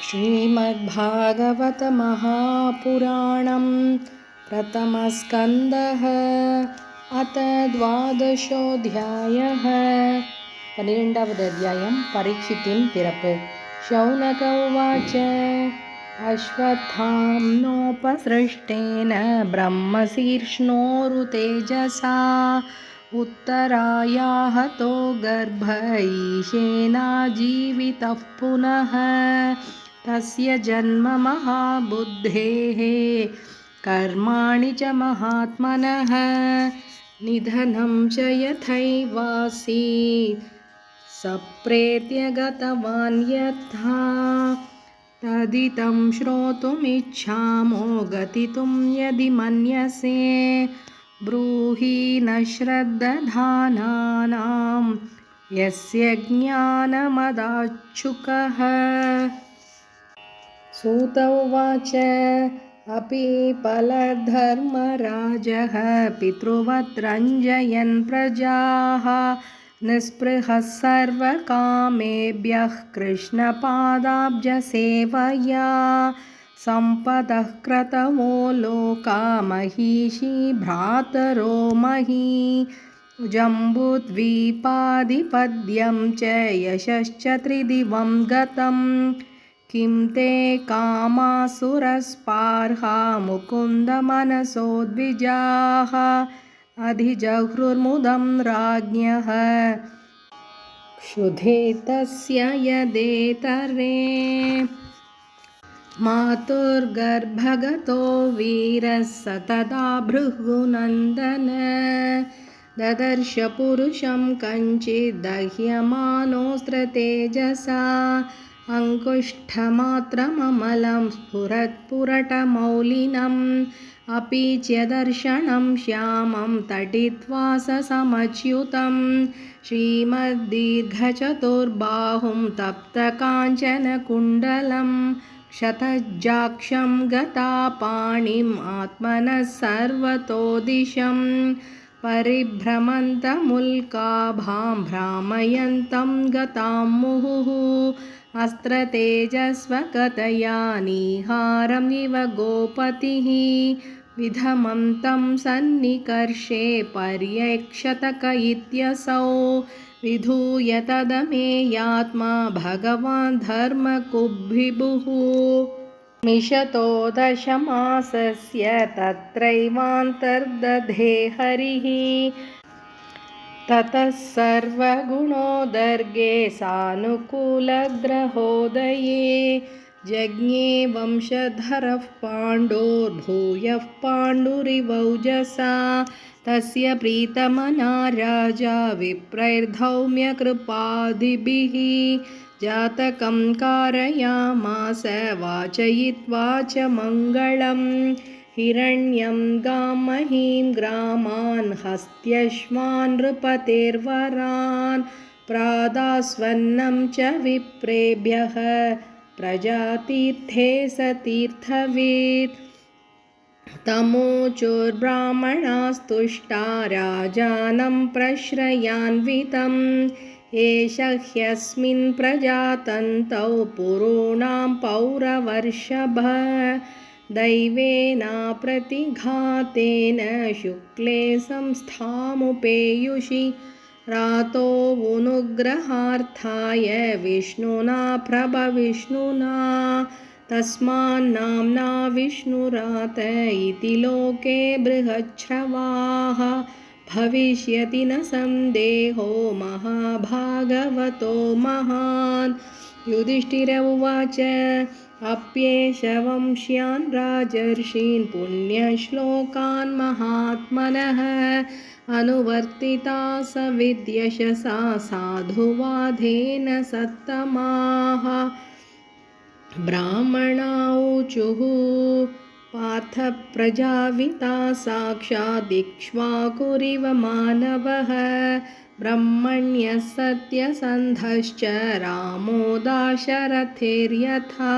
श्रीमद्भागवत महापुराणं प्रथमस्कन्धः अथ द्वादशोऽध्यायः। 12வது अध्यायं परीक्षितिन् पिरप्पु। शौनक उवाच अश्वत्थाम्नोपसृष्टेन ब्रह्मशीर्ष्णोरुतेजसा उत्तरायाहतो गर्भ ईशेनाजीवितः पुनः तस्य जन्म महाबुद्धेः कर्माणि च महात्मनः निधनं च यथैवासीत् सप्रेत्य गतवान् यथा तदितं श्रोतुमिच्छामो गतितुं यदि मन्यसे ब्रूहि न श्रद्दधानानां यस्य ज्ञानमदाच्छुकः। सूत उवाच अपि फलधर्मराजः पितृवत् रञ्जयन् प्रजाः निःस्पृहः सर्वकामेभ्यः कृष्णपादाब्जसेवया सम्पदः क्रतवो लोका महिषी भ्रातरो मही जम्बुद्वीपाधिपद्यं च यशश्च त्रिदिवं गतं किं ते कामासुरस्पार्हा मुकुन्दमनसो द्विजाः अधिजह्रुर्मुदं राज्ञः क्षुधे तस्य यदेतरे मातुर्गर्भगतो वीरः स तदा भृगुनन्दन ददर्श पुरुषं कञ्चित् दह्यमानोऽस्त्रतेजसा अङ्कुष्ठमात्रममलं स्फुरत्पुरटमौलिनम् अपि च दर्शनं श्यामं तटित्वा समच्युतं श्रीमद्दीर्घचतुर्बाहुं तप्तकाञ्चनकुण्डलं क्षतजाक्षं गतापाणिम् आत्मनः सर्वतो दिशं परिभ्रमन्तमुल्काभां भ्रामयन्तं गतां मुहुः अस्त्रतेजस्वकतया निहारम् इव गोपतिः विधमन्तं सन्निकर्षे पर्यक्षतक इत्यसौ विधूय तदमेयात्मा भगवान् धर्मकुब्भिभुः मिषतो दशमासस्य तत्रैवान्तर्दधे हरिः ततः सर्वगुणोदर्गे सानुकूलग्रहोदये जज्ञे वंशधरः पाण्डोर्भूयः पाण्डुरिवौजसा तस्य प्रीतमना राजा विप्रैर्धौम्यकृपादिभिः जातकं कारयामास वाचयित्वा च मङ्गलम् हिरण्यं गामहीं ग्रामान् हस्त्यश्वान् नृपतेर्वरान् प्रादास्वन्नं च विप्रेभ्यः प्रजातीर्थे स तीर्थवित् तमोचुर्ब्राह्मणास्तुष्टा राजानं प्रश्रयान्वितम् एष ह्यस्मिन् प्रजातन्तौ पुरूणां पौरवर्षभ दैवेनाप्रतिघातेन शुक्ले संस्थामुपेयुषि रातोऽनुग्रहार्थाय विष्णुना प्रभविष्णुना तस्मान्नाम्ना विष्णुरात इति लोके बृहच्छ्रवाः भविष्यति न संदेहो महाभागवतो महान्। युधिष्ठिर उवाच अप्येष वंश्यान् राजर्षीन् पुण्यश्लोकान् महात्मनः अनुवर्तिता सविद्यशसा साधुवादेन सत्तमाः ब्राह्मणा ऊचुः पार्थ प्रजाविता साक्षादिक्ष्वाकुरिव मानवः ब्रह्मण्यः सत्यसन्धश्च रामो दाशरथिर्यथा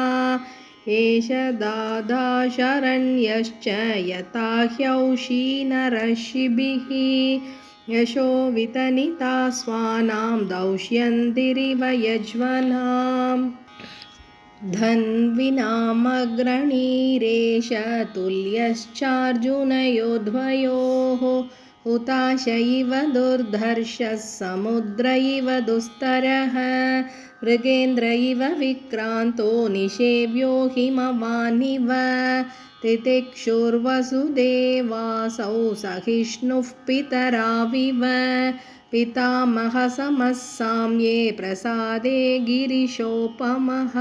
एष दादाशरण्यश्च यथा ह्यौषीनरर्षिभिः यशो वितनिता स्वानां दौष्यन्तिरिव यज्वनाम् धन्विनामग्रणीरेष तुल्यश्चार्जुनयोद्वयोः हुताश इव दुर्धर्षः समुद्र इव दुस्तरः मृगेन्द्र इव विक्रान्तो निषेव्यो हिमवानिव तितिक्षुर्वसुदेवासौ सहिष्णुः पितराविव पितामहसमः साम्ये प्रसादे गिरिशोपमः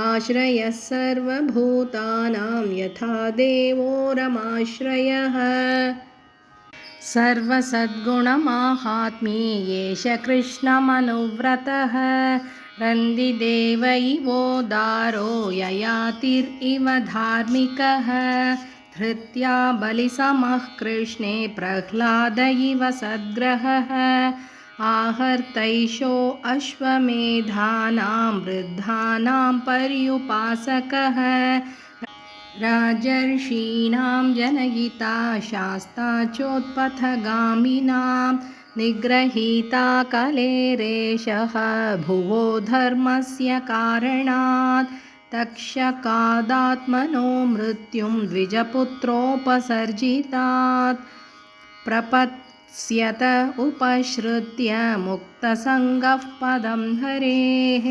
आश्रयः सर्वभूतानां यथा देवो रमाश्रयः सर्वसद्गुणमाहात्म्ये एष कृष्णमनुव्रतः रन्दिदेव इवोदारो ययातिरिव धार्मिकः धृत्या बलिसमः कृष्णे प्रह्लाद इव सद्ग्रहः आहर्तैषो अश्वमेधानां वृद्धानां पर्युपासकः राजर्षीणां जनयिता शास्ता चोत्पथगामिनां निग्रहीता कलेरेशः भुवो धर्मस्य कारणात् तक्षकादात्मनो मृत्युं द्विजपुत्रोपसर्जितात् प्रपत्स्यत उपश्रुत्य मुक्तसङ्गः पदं हरेः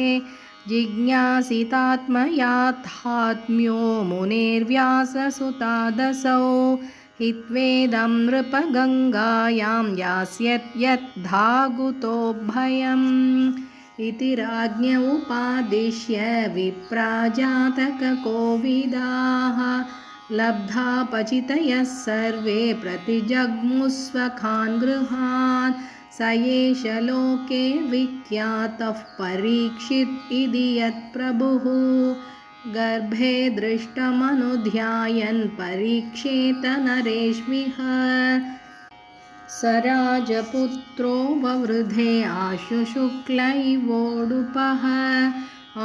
जिज्ञासितात्मयाथात्म्यो मुनेर्व्याससुतादसौ हित्वेदं नृपगङ्गायां यास्यत्यद्धागुतोऽभयम् इति राज्ञ उपादिश्य विप्राजातककोविदाः लब्धापचितयः सर्वे प्रतिजग्मुस्वखान् गृहान् स एष लोके विख्यातः परीक्षित् इति यत्प्रभुः गर्भे दृष्टमनुध्यायन् परीक्षेत नरेष्विह स राजपुत्रो ववृधे आशुशुक्ल इवोडुपः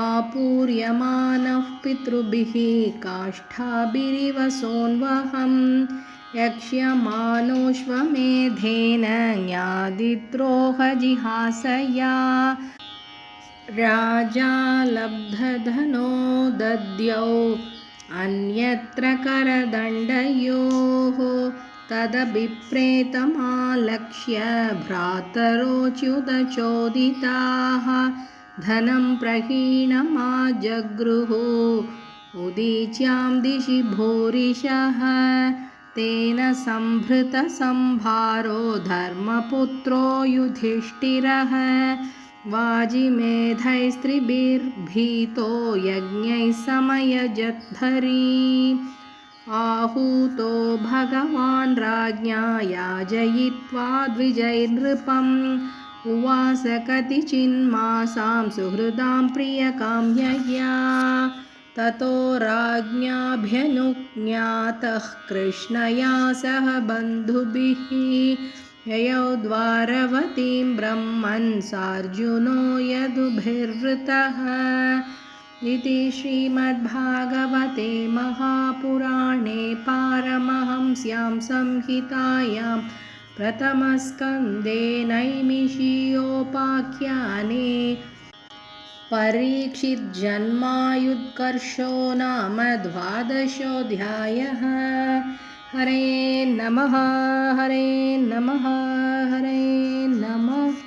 आपूर्यमानः पितृभिः काष्ठाभिरिव सोन्वहम् यक्ष्यमानोऽश्वमेधेन न्यादिद्रोहजिहासया राजा लब्धधनो दद्यौ अन्यत्र करदण्डयोः तदभिप्रेतमालक्ष्य भ्रातरोच्युतचोदिताः धनं प्रहीणमाजगृहुः उदीच्यां दिशि भूरिशः तेन संभृतसंभारो धर्मपुत्रो युधिष्ठिरः वाजिमेधैस्त्रिभिर्भीतो यज्ञैः समयजद्धरी आहूतो भगवान् राज्ञा याजयित्वा द्विजैर्नृपम् उवास कतिचिन्मासां सुहृदां प्रियकाम्यया ततो राज्ञाभ्यनुज्ञातः कृष्णया सह बन्धुभिः ययौ द्वारवतीं ब्रह्मन् सार्जुनो यदुभिर्वृतः इति श्रीमद्भागवते महापुराणे पारमहंस्यां संहितायां प्रथमस्कन्धे नैमिषीयोपाख्याने परीक्षितजन्मायुत्कर्षो नाम 12ोऽध्यायः। हरे नमः हरे नमः हरे नमः।